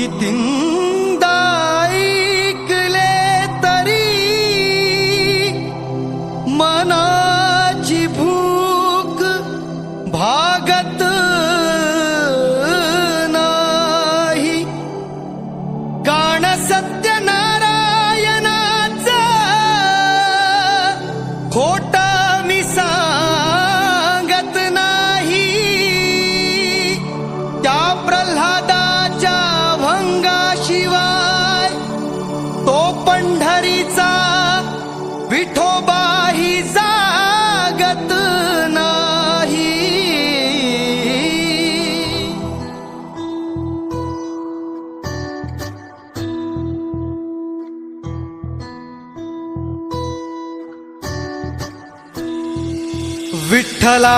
कितींदा ऐकले तरी मनाची भूक भागत नाही. गाण सत्यनारायणाचा खोटा मी सांगत नाही. त्या प्रल्हादाच्या भंगाशिवाय तो पंढरीचा विठोबाही जागत नाही. विठ्ठला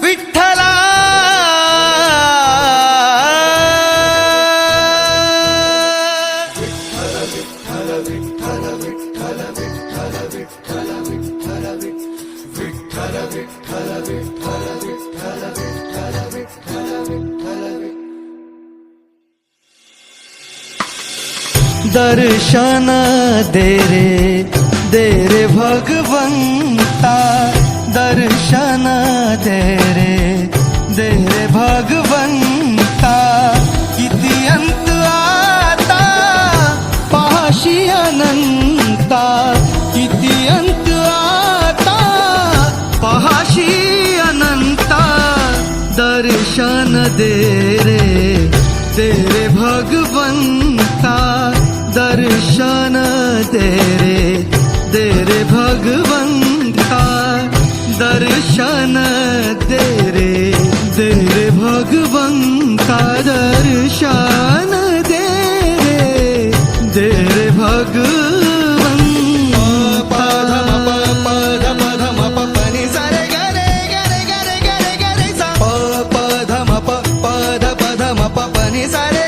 विठ्ठला दर्शन दे रे भगवंता. दर्शन दे रे भगवंता. किती अंत आता पाशी अनंता. किती अंत आता पाशी अनंता. दर्शन दे रे भगवंता. दर्शन दे रे भगवंता. दर्शन दे रे भगवंता. दर्शन दे रे भगवंता. पद पद मप पनी सारे गरे गरे गरे गरे गरे सा. पद मप पद पद मप पनी सारे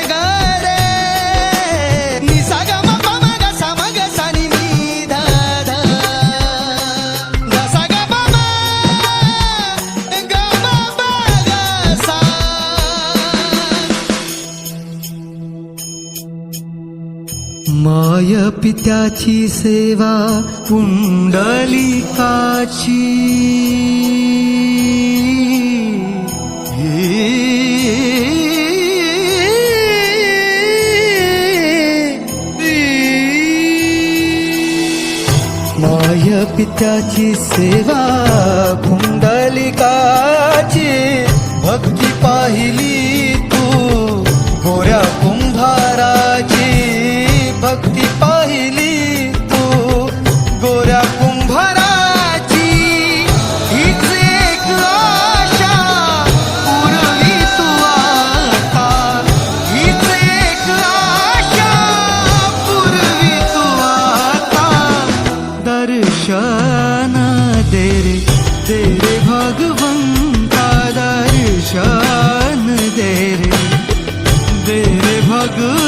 माय पित्याची सेवा पुंडलिकाची. माय पित्याची सेवा पुंडलिकाची. भक्ती पाहिली तू गोऱ्या कुंभाराची. भक्ती पाहिली तू गोऱ्या कुंभाराची. हीच एक आशा पुरवी तू आता. हीच एक आशा पुरवी तू आता. दर्शन दे रे भगवंता. दर्शन दे रे भगवंता.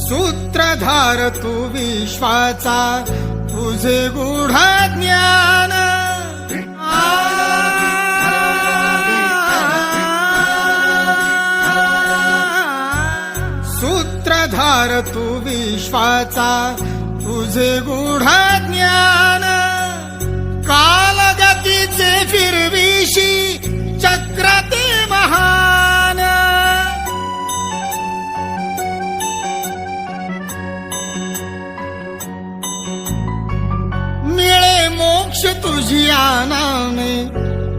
सूत्रधार तू विश्वाचा तुझे गूढ ज्ञान. सूत्रधार तू विश्वाचा तुझे गूढ ज्ञान. कालगतीचे फिरविशी चक्र ते महान. मिळे मोक्ष तुझिया नामे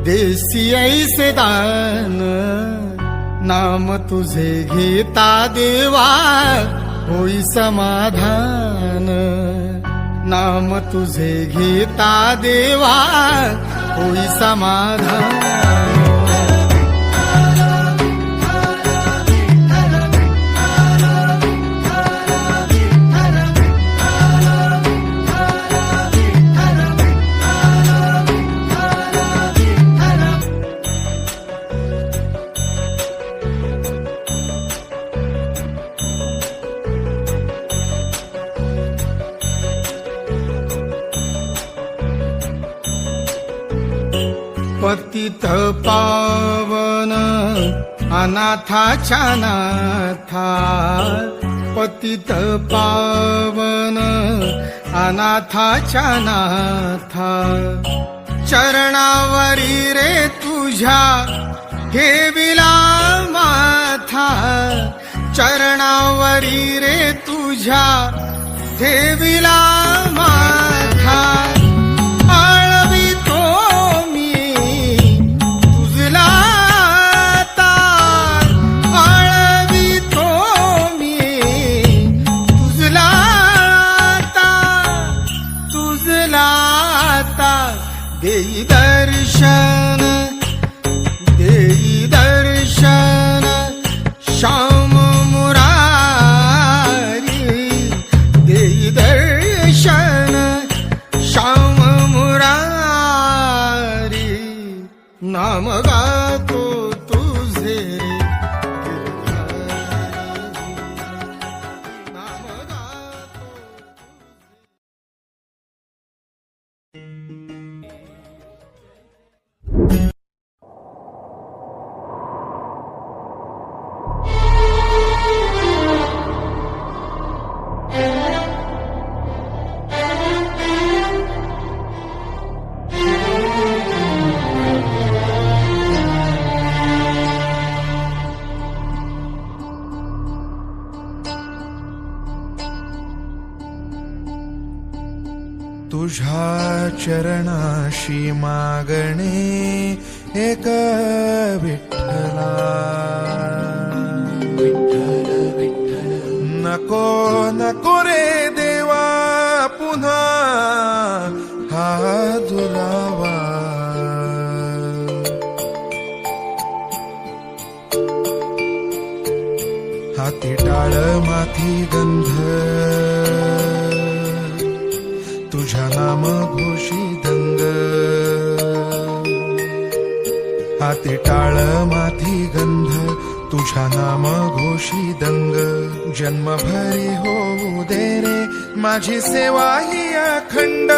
देसी ऐसे दान. नाम तुझे घेता देवा होई समाधान. नाम तुझे घेता देवा होई समाधान. पतित पावन अनाथाच्या नाथा, पतित पावन अनाथाच्या नाथा. चरणावरी रे तुझ्या ठेविला माथा, चरणावरी रे तुझ्या ठेविला माथा. देई दर्शन, देई दर्शन श्याम मुरारी, देई दर्शन श्याम मुरारी. नाम गातो तुझे नाम गातो. तुझ्या चरणाशी मागणे एक विठ्ठला. विठ्ठल विठ्ठल नको नको रे देवा पुन्हा हा दुरावा. हाती टाळ माथी गंध तुझ्या नाम घोषी दंग. हाती टाळ माथी गंध तुझ्या नाम घोषी दंग. जन्मभरी होऊ दे रे माझी सेवा ही अखंड.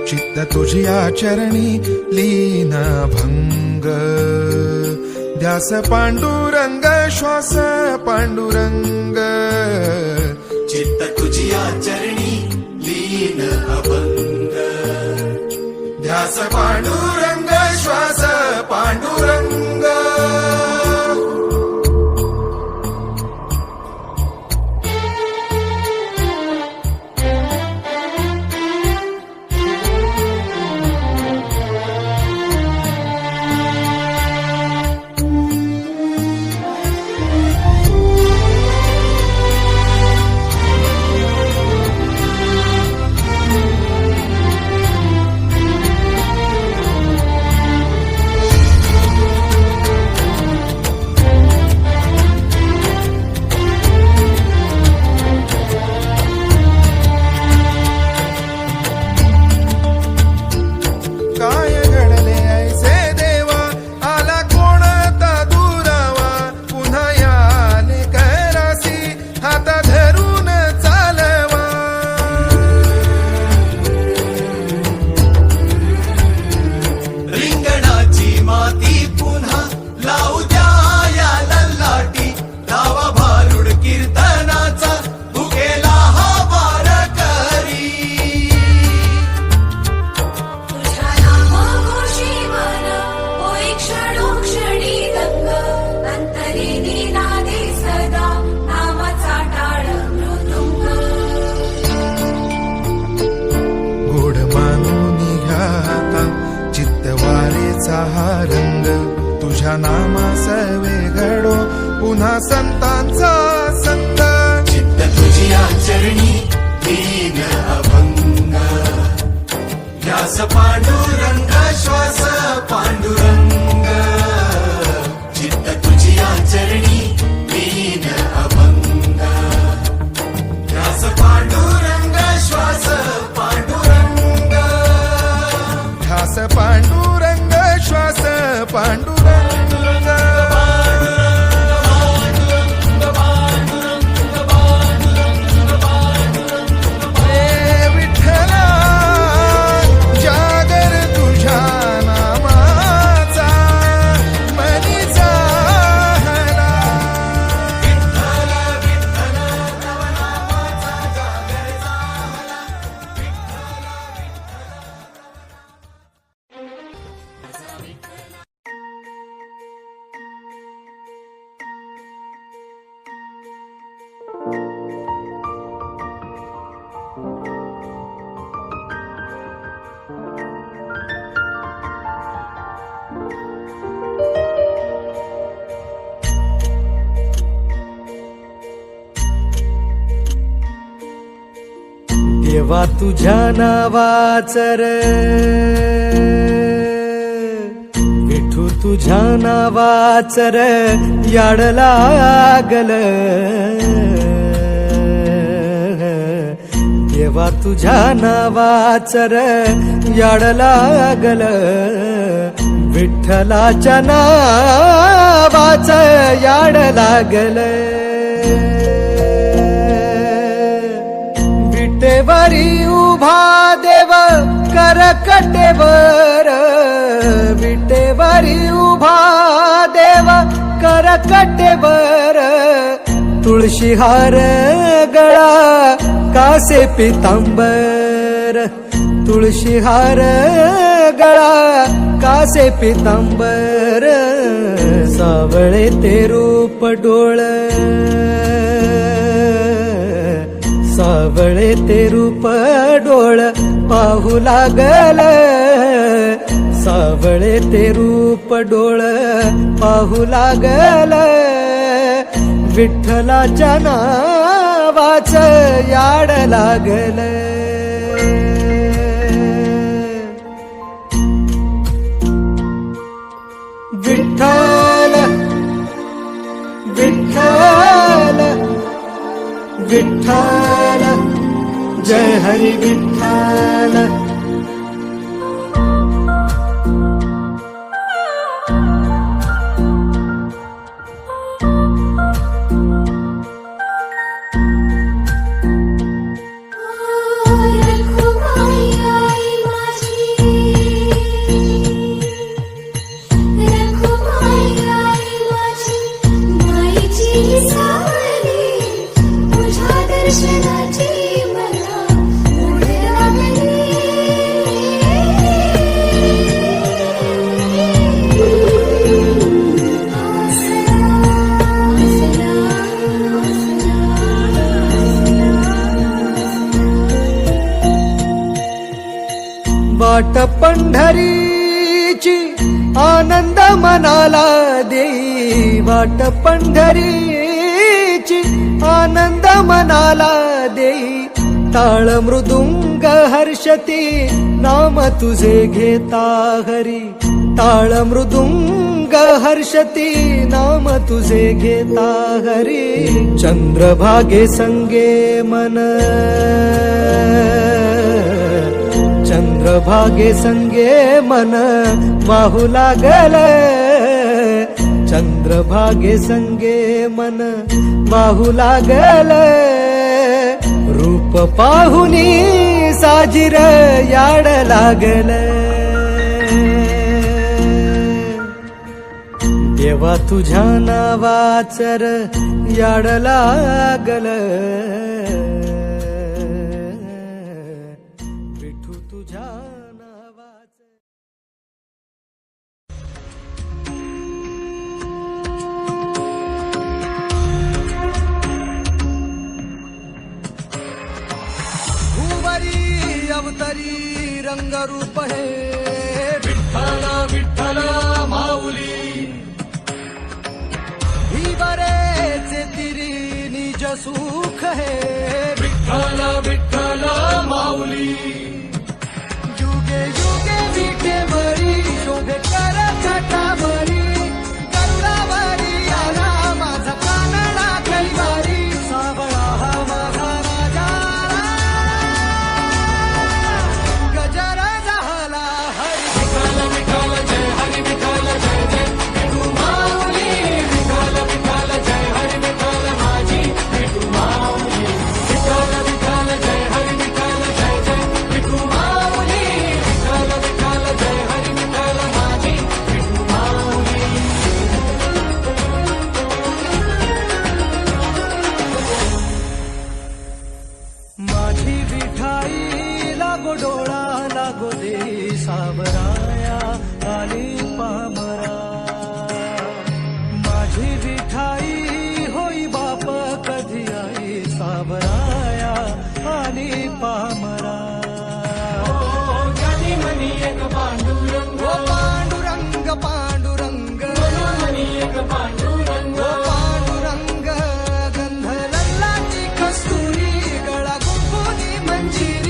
चित्त तुझ्या चरणी लीन भंग. ध्यास पांडुरंग श्वास पांडुरंग. चित्त तुझ्या चरणी लीन अभंग. ध्यास पांडुरंग श्वास पांडुरंग. तुझ्या नामास वेगळो पुन्हा संतांचा संग. चित्त तुझ्या चरणी लीन अभंग. देवा तुझ्या नावाचर विठू तुझ्या नावाचर याड लागल देवा तुझ्या नावाचर याड लागल विठ्ठलाच्या नावाच याड लागल विटेवरी उभा देव करकटेवर विटेवरी उभा देव करकटेवर तुळशी हार गळा कासे पितांबर तुळशी हार गळा कासे पितांबर सावळे ते रूप डोळ सावळे ते रूप डोळ पाहू लागल सावळे ते रूप डोळ पाहू लागल विठ्ठलाच्या नावाच याड लागल विठ्ठल विठ्ठल विठ्ठल जय हरी विठ्ठल वाट पंढरीची आनंद मनाला देई वाट पंढरीची आनंद मनाला देई टाळ मृदुंग हर्षती नाम तुझे घेता हरी टाळ मृदुंग हर्षती नाम तुझे घेता हरी चंद्रभागे संगे मन चंद्रभागे संगे मन वाहू लागल चंद्रभागे संगे मन वाहू लागल रूप पाहुनी साजिर याड लागल देवा तुझ्या नावाचर याड लागल अवतरी रंगरूप हे विठ्ठला विठ्ठला माऊली ही बरेचे तिरी निज सुख हे विठ्ठला विठ्ठला माऊली युगे युगे विठेवरी शोभे कर छटावरी करुणावरी आला माझा कानडा कैवारी सावळा हा माझा डोळा लागो दे सावराया आली पामरा माझी विठाई होई बाप कधी आई सावराया आली पामरा मनी एक पांडुरंग पांडुरंग पांडुरंग मनी एक पांडुरंग पांडुरंग गंध लल्लाची कस्तुरी गळा कुंकुनी मंजिरी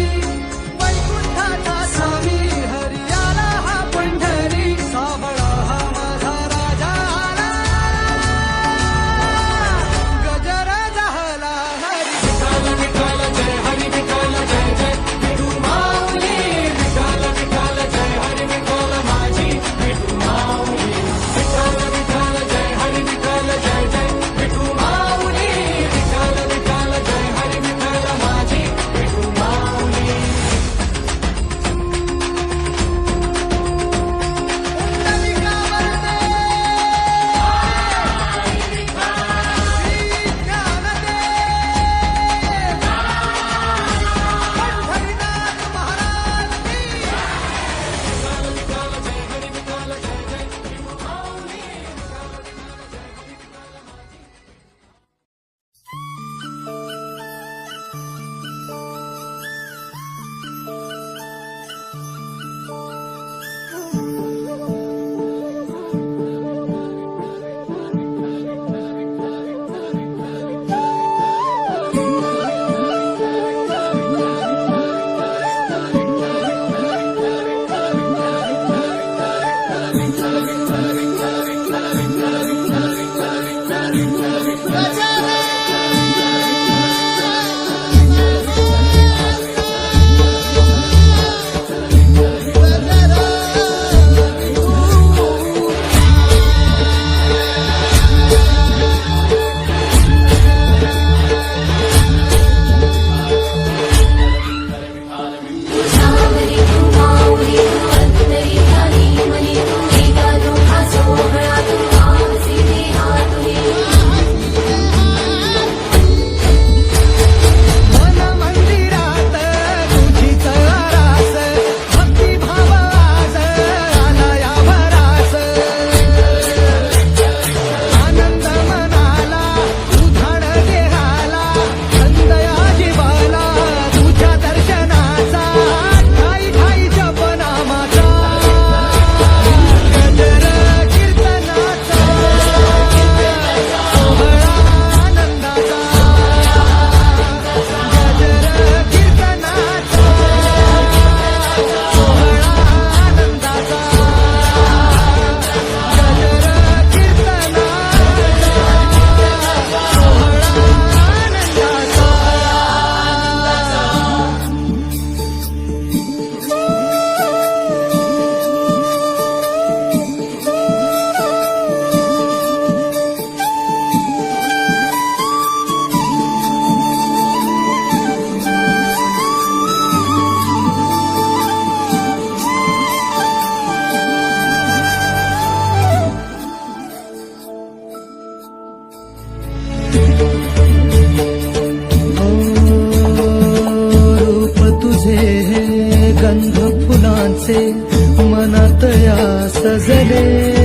जरे